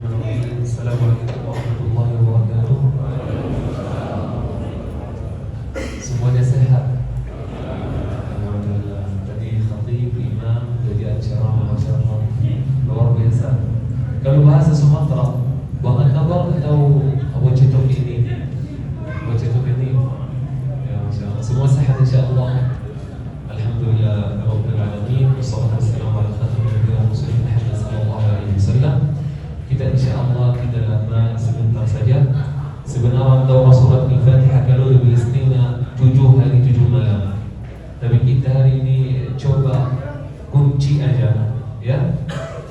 Assalamualaikum warahmatullahi wabarakatuh. Semuanya sehat? Alhamdulillah. Tadi khatib, imam, jadi acara Masya Allah luar biasa. Kalau bahasa Sumatera, bahkan kabar atau Abu Cetuk ini ya Masya Allah. Semua sehat insya Allah. Alhamdulillah Rabbil Alamin. Wassalatu wassalamu ala khatamil anbiya wal mursalin Muhammad sallallahu alaihi wasallam. Kita insyaAllah tidak lama, sebentar saja. Sebenarnya daurah surat Al-Fatihah kalau lebih istimewa 7 hari 7 malam. Tapi kita hari ini coba kunci aja, ya.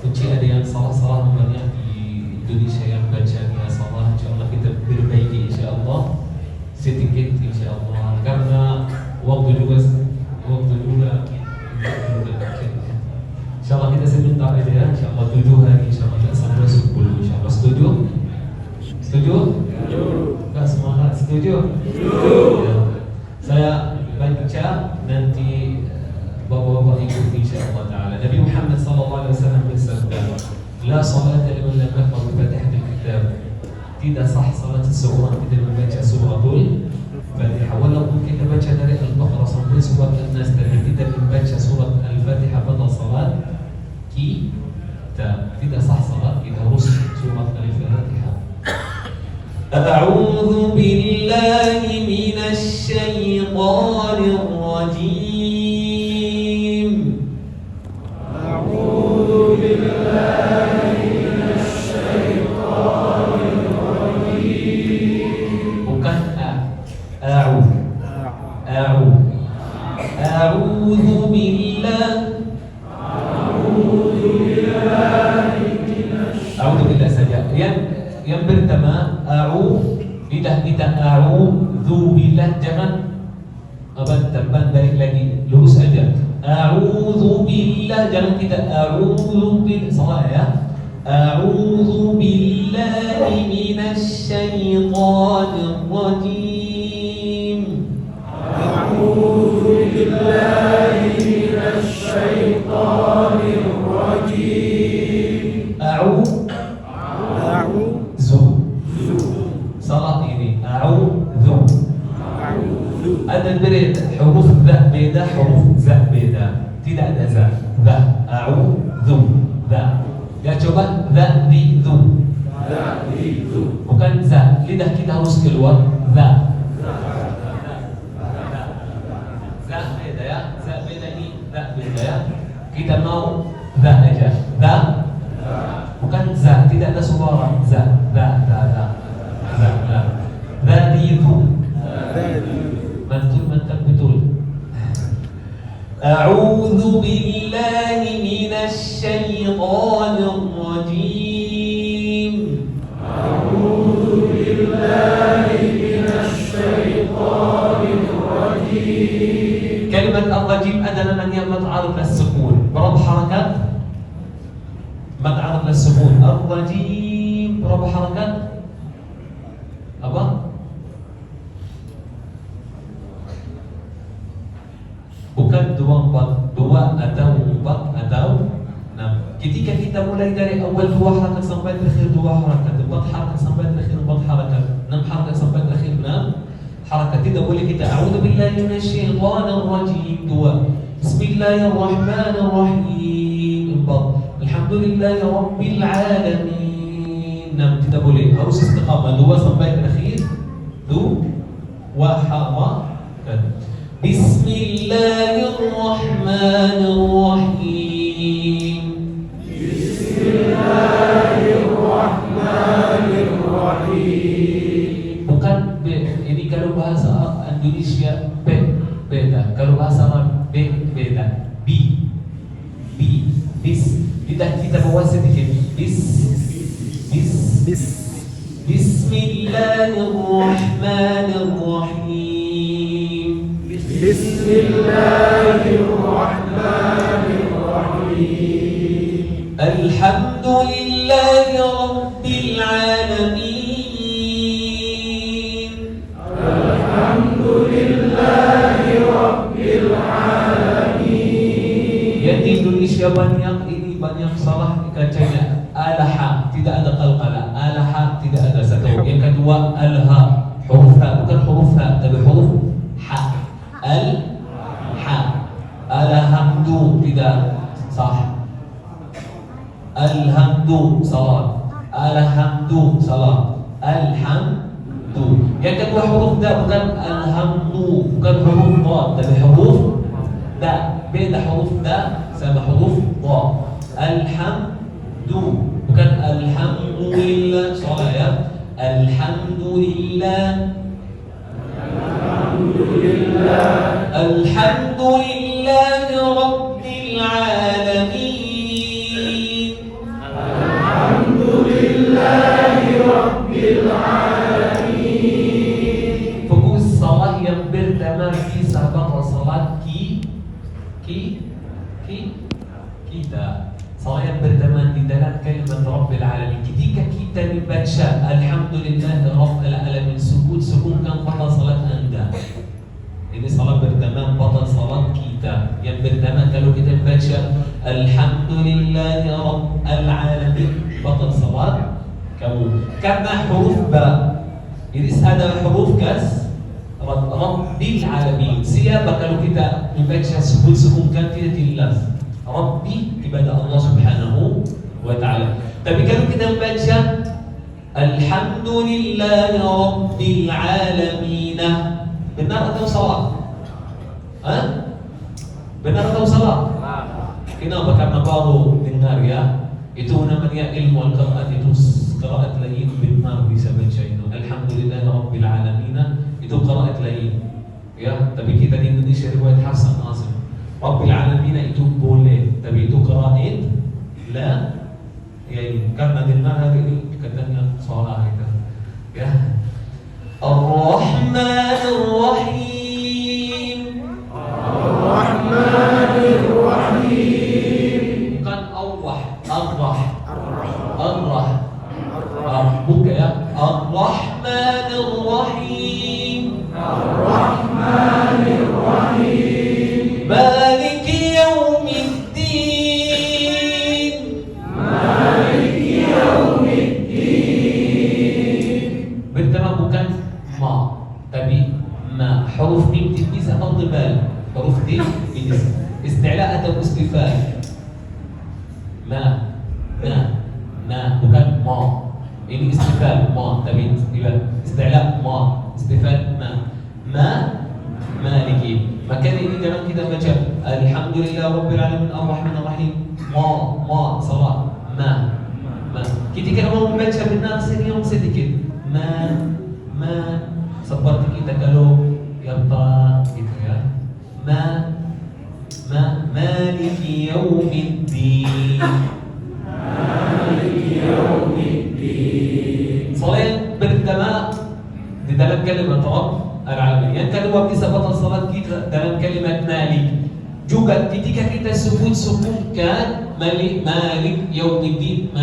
Kunci ada yang salah-salah banyak di Indonesia yang bacanya salah. InsyaAllah kita perbaiki insyaAllah sedikit insyaAllah. Karena waktu juga InsyaAllah kita sebentar aja ya. InsyaAllah 7 hari InsyaAllah tak sampai 10 InsyaAllah. Setuju? Setuju? Tak semangat? Setuju? Ya. Saya baca nanti bapak-bapak ikut insyaAllah ta'ala. Nabi Muhammad SAW bersabda, La salata liman lam yaqra bi fatihatil kitab. Tidak sah salat seseorang tidak membaca suratul Fatihah. Walaupun kita baca dari Al-Baqarah sampai surat An-Nas, tapi tidak membaca surat Al-Fatihah pada salat kita tidak sah salat. Kita harus surat Al-Fatihah. A'udzu billahi minasy syaithanir rajim. A'udzu billahi minasy syaithanir rajim. Bukan a'udzu billahi A'udzu billah saja. Yang pertama lidah kita a'udzu billah, jangan terbang balik lagi, lurus saja. A'udzu billah, jangan kita a'udzu billah, salah ya. A'udzu billahi minasy syaithanir rajim. A'udzu billahi minasy syaithanir rajim. Salah ini a'udzu. Ada beda huruf za beda, huruf za beda. Tidak ada za. Za a'udzu za. Ya coba za di zu. Bukan za. Lidah kita harus keluar za. Za beda ya. Za beda ini za beda ya. Kita mau za aja. Za. Bukan za, tidak ada suara za. Mantap betul. A'udzu billahi minasy syaithanir rajim. A'udzu billahi minasy syaithanir rajim. Kalimat ar-rajim adalah yang mat'aruf as-sukun. Berapa harakat? Mat'aruf as-sukun. Ar-rajim berapa harakat? Apa? Bukan dua atau empat atau enam. Ketika kita mulai dari awal 2 harakat sampai terakhir 2 harakat, 4 harakat sampai terakhir 4 harakat, 6 harakat sampai terakhir 6 harakat, tidak boleh kita a'udzu billahi minasy syaithanir rajim 2, bismillahirrahmanirrahim 4, alhamdulillahi rabbil alamin 6. Tidak boleh, harus istiqamah 2 sampai terakhir 2 harakat. Bismillahirrahmanirrahim. Bismillahirrahmanirrahim. Bukan ini kalau bahasa Indonesia beda, kalau bahasa Arab beda. Bis. Kita bawa sedikit. Bismillahirrahmanirrahim. Bismillahirrahmanirrahim. Alhamdulillahi rabbil alamin. Alhamdulillahi rabbil alamin. Yang di Indonesia banyak salah dikacanya alaha, tidak ada qalqal. Alhamdu, salah. Alhamdu, salah. Alhamdu. Yang kedua huruf da, bukan alhamdu, bukan huruf da, tapi huruf da. Beda huruf da sama huruf da. Alhamdu, bukan alhamdulillah, salah ya. Alhamdulillah. Alhamdulillah Rabbil Alamin. Alhamdulillah Rabbil Alamin. Fokus salah yang pertama di sahabat salat kita. Salah yang pertama di dalam kalimat Rabbil Alamin. Ketika kita membaca Alhamdulillah Rabbil Alamin, sukutkan pada salat anda. Ini salat pertama pada salat kita. Yang pertama kalau kita baca Alhamdulillah Rabbil Alamin pada salat kamu. Karena huruf ba, jadi ada huruf kas Rabbil Alamin. Siapa kalau kita membaca sukutkan tidak jelas. Rabbi kepada Allah Subhanahu wa Ta'ala. Tapi kalau kita membaca Alhamdulillah Rabbil Alamin, benar atau salah? Benar atau salah? Kenapa? Karena baru dengar ya. Itu namanya ilmu al-qiraat, itu qiraat lain benar bisa baca itu. Alhamdulillah Rabbil Alamin itu qiraat lain. Ya, tapi kita di Indonesia riwayat Hasan Asim. Rabbil Alamin itu boleh, tapi itu qiraat la. Ya, karena dengar hari ini katanya salah itu. Ya. Ar-Rahmanir Rahim. Ar-Rahmanir Rahim. Bukan Allah, Allah. Bukan ya. Ar-Rahmanir Rahim. Ar-Rahmanir Rahim. Maliki Yaumiddin. Maliki Yaumiddin. Pertama bukan ma, tapi ma. Huruf mim bisa tadbal. Huruf din bisa isti'la atau istifal. Ma, bukan ma. Ini istifal ma, tapi isti'la ma, istifal ma. Maliki. Maka ini dalam kita baca Alhamdulillah Rabbil Alamin Ar-Rahmanir Rahim. Ma, salah. Ma. Ketika mau membaca benar sedikit. Ma. Seperti kita kalau yarta gitu ya. Maliki Yaumiddin. Maliki Yaumiddin. Salah yang pertama di dalam kalimat Rabb Al-Alamin. Yang kedua bisa batal salat kita dalam kalimat Malik. Juga ketika kita sebutkan Malik Yaumiddin,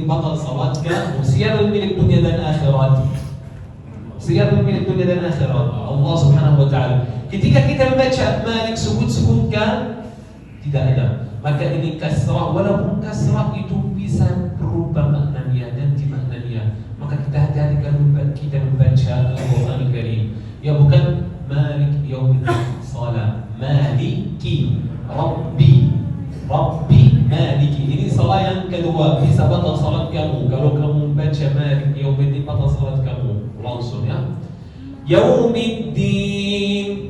batal salat kamu. Siapa milik dunia dan akhirat? Siapa milik dunia dan akhirat? Allah Subhanahu wa Ta'ala. Ketika kita membaca Malik sebutkan tidak ada. Maka ini kasrah, walaupun kasrah itu bisa berubah maknanya dan dimaknanya. Maka kita hati-hati kalau kita membaca Al-Quran Al-Karim. Ya bukan Malik Yaumiddin salat, Maliki Rabbi Maliki. Ini salat yang kedua, bisa batal salat kamu. Kalau kamu membaca Malik Yaumiddin batal salat kamu langsung ya. Yaumiddin.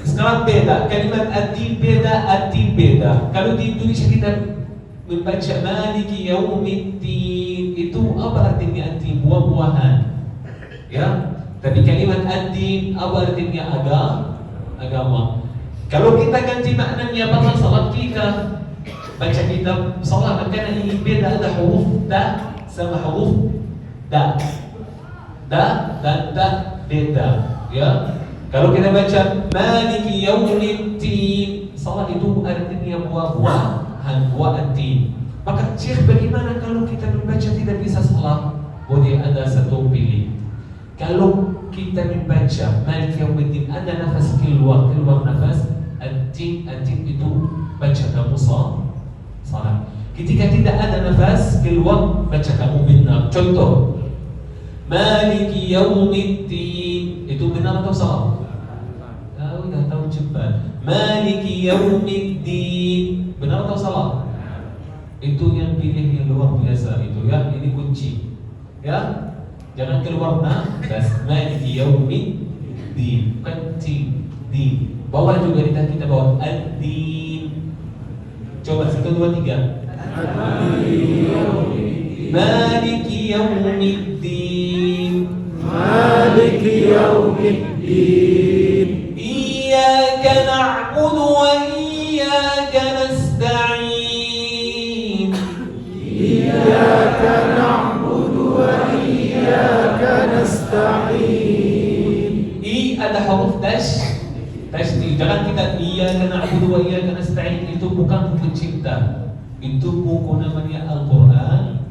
Sekarang beda, kalimat ad-din beda. Kalau di Indonesia kita membaca Maliki Yaumiddin, itu apa artinya ad-din? Buah-buahan. Ya, tapi kalimat ad-din apa artinya? Agama. Kalau kita ganti maknanya batal salat kita, baca kitab salat, maka ini beda, ada huruf da sama huruf da dan da beda. Ya, kalau kita baca Maliki Yaumiddin, salat itu artinya buah-buahan, buah ad-din. Maka Syekh, bagaimana kalau kita membaca tidak bisa salat? Boleh ada satu pilih. Kalau kita membaca Malik Yaumiddin ada nafas keluar nafas ad-din itu baca kamu salat. Ketika tidak ada nafas keluar baca kamu benar. Contoh Maliki Yaumiddin itu benar atau salah? Tahu cepat. Maliki yaumiddin. Benar atau salah? Itu yang pilih yang luar biasa itu ya. Ini kunci. Ya. Jangan keluar bas. Maliki yaumiddin. Bukan din. Bawah juga kita bawa ad-din. Coba 1 2 3. Maliki yaumiddin. Maliki yaumiddin. Iyyaka na'budu wa iyyaka nasta'in. Iyyaka na'budu wa iyyaka nasta'in. I ada huruf tasydid. Jangan kita iyyaka na'budu wa iyyaka nasta'in. Itu bukan buku cipta. Itu buku namanya Al-Quran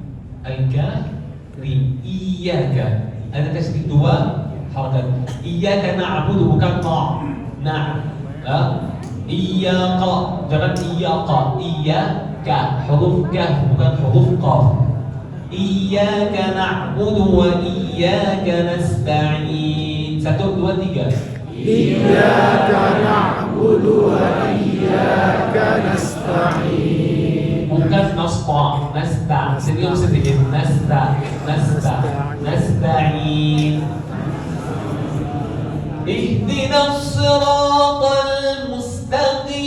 Al-Karim. Iyyaka ada tasydid 2 harakat. Iyyaka na'budu bukan na. Iyyaka jangan iyyaka. Iyyaka huruf kaf bukan huruf qaf. Iyyaka na'budu wa iyyaka nasta'in. 1 2 3. Iyyaka na'budu wa iyyaka nasta'in. Bukan nasta. Senyum sedikit. Nasta'in. Ihdinas siratal mustaqim.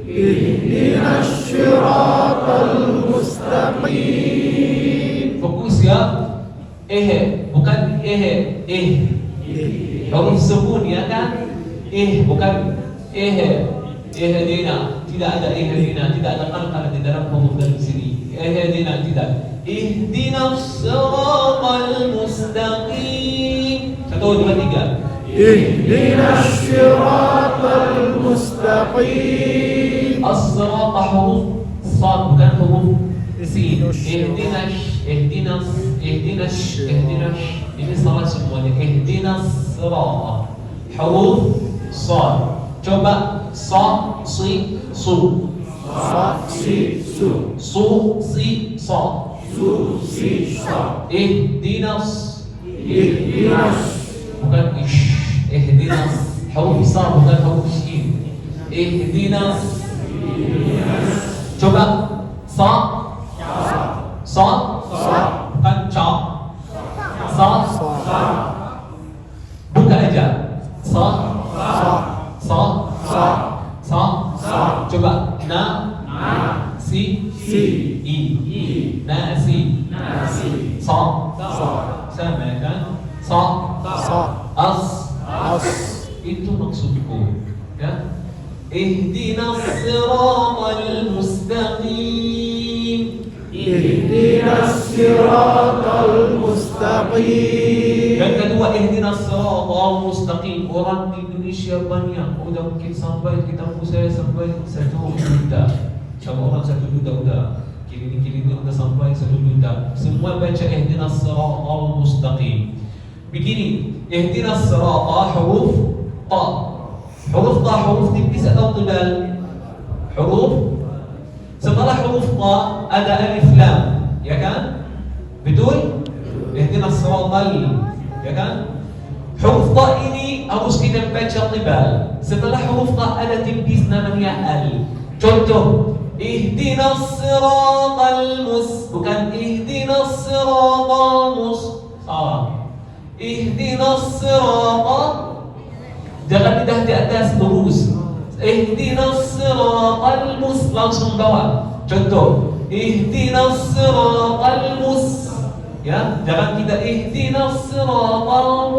Ihdinas siratal mustaqim. Fokus ya. Bukan huruf sukun ya kan? Bukan ihdina. Tidak ada ihdina, tidak ada qalqalah di dalam huruf dari sini. Ihdina tidak. Ihdinas siratal mustaqim. 1 2 3. Ihdinas siratal mustaqim. As-sirat huruf sad bukan huruf sin. Ihdinas. Ini salah semuanya. Ihdinas sirat. Huruf sad. Coba sa si su. Sa si su. Su si sa. Su si sa. Ihdinas. Bukan ish. Ihdinas. Huruf sa bukan huruf shin. Ihdinas. Coba sa. Bukan ca. Sa. Buka aja. Sa. Coba na. Si. I. Nasi. Sa. Sama kan? Sa. As. Itu maksudku ya. Ihdinas siratal mustaqim. Ihdinas siratal mustaqim. Dan kedua, ihdinas siratal mustaqim. Orang di Indonesia banyak. Udah mungkin sampai kitabku saya sampai 1 juta. Sama orang 1 juta udah. Kini udah sampai 1 juta. Semua baca ihdinas siratal mustaqim. Begini, ihdinas siratal huruf ta. Huruf ta huruf tipis atau tebal? Huruf. Setelah huruf ta ada alif lam, ya kan? Betul? Ihdinas siratal, ya kan? Huruf ta ini harus kita baca tebal. Setelah huruf ta ada tipis namanya al. Contoh, ihdinas siratal bukan ihdinas siratal salah. Ihdinas siratal, jangan lidah di atas lurus. Ihdinas siratal langsung bawah. Contoh, ihdinas siratal ya, jangan kita ihdinas siratal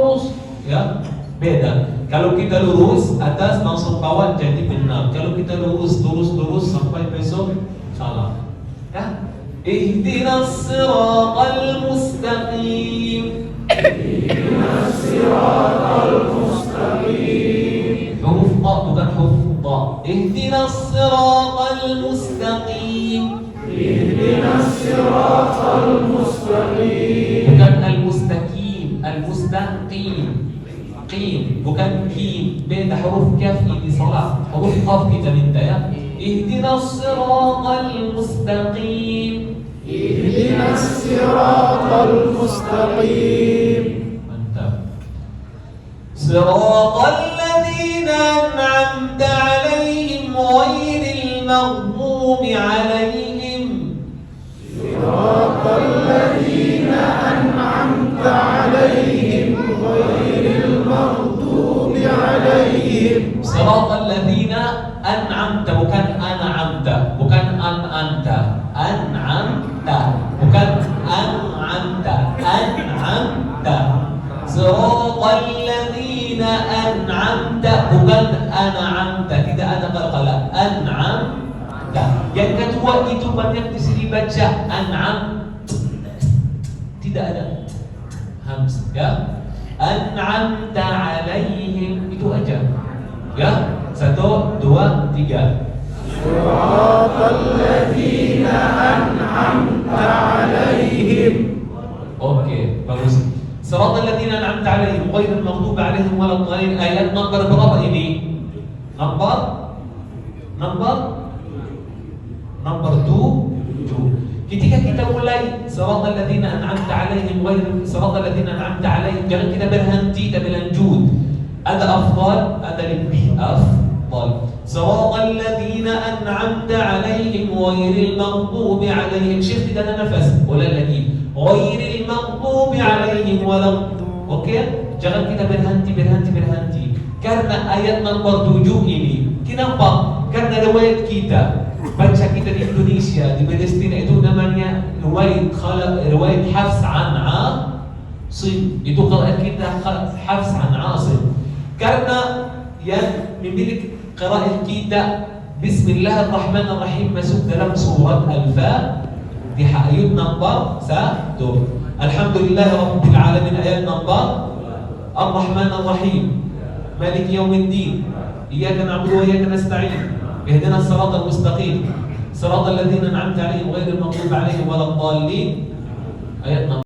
ya, beda. Kalau kita lurus atas langsung bawah jadi benar. Kalau kita lurus sampai besok salah. Ya. Ihdinas siratal mustaqim. Ihdinas siratal mustaqim. Huruf ta bukan huruf ta. Ihdinas siratal mustaqim. Ihdinas siratal mustaqim. Bukan al-mustaqim, al-mustaqim. Qim, bukan kim. Beda huruf kaf ini salah. Huruf qaf kita minta ya. Ihdinas siratal mustaqim. Ihdinas siratal mustaqim. Mantap. Siratal ladzina أنعمت عليهم غير المغضوب عليهم صراط الذين أنعمت عليهم غير المغضوب عليهم صراط الذين أنعمت bukan an'amta bukan an'amta an'amta bukan an'amta an'amta صراط الذين أنعمت bukan an'amta tidak ada qalqala an'amta yang kedua itu banyak di sini baca an'am tidak ada hamz ya an'amta alaihim itu aja ya 1 2 3 صراط الذين أنعمت عليهم Okey, bagus. Siratal ladzina an'amta 'alaihim ghairil maghdubi 'alaihim waladdallin. Ayat nomor berapa ini? Nomor 7. Ketika kita mulai siratal ladzina an'amta 'alaihim ghairil siratal ladzina an'amta 'alaihim, jangan kita berhenti dan berlanjut. Ada afdal, ada lebih afdal. Siratal ladzina an'amta 'alaihim ghairil maghdubi 'alaihim. Syekh tidak ada nafas, ulang lagi. Ghairil maghdubi 'alaihim walad. Okey? Jangan kita berhenti. Karena ayat nomor 7 ini. Kenapa? Karena riwayat kita baca kita di Indonesia, di Palestina itu namanya riwayat Hafs an Asim. Itu kalau kita Hafs an Asim. Karena yang memiliki qiraat kita Bismillahirrahmanirrahim masuk dalam surat Al-Fatihah ayat nomor 1. Alhamdulillahirabbil alamin ayat nomor Ar-Rahmanir-Rahim Maliki yaumiddin iyyaka na'budu wa iyyaka nasta'in اهدنا الصراط المستقيم صراط الذين أنعمت عليهم غير المغضوب عليهم ولا الضالين آيات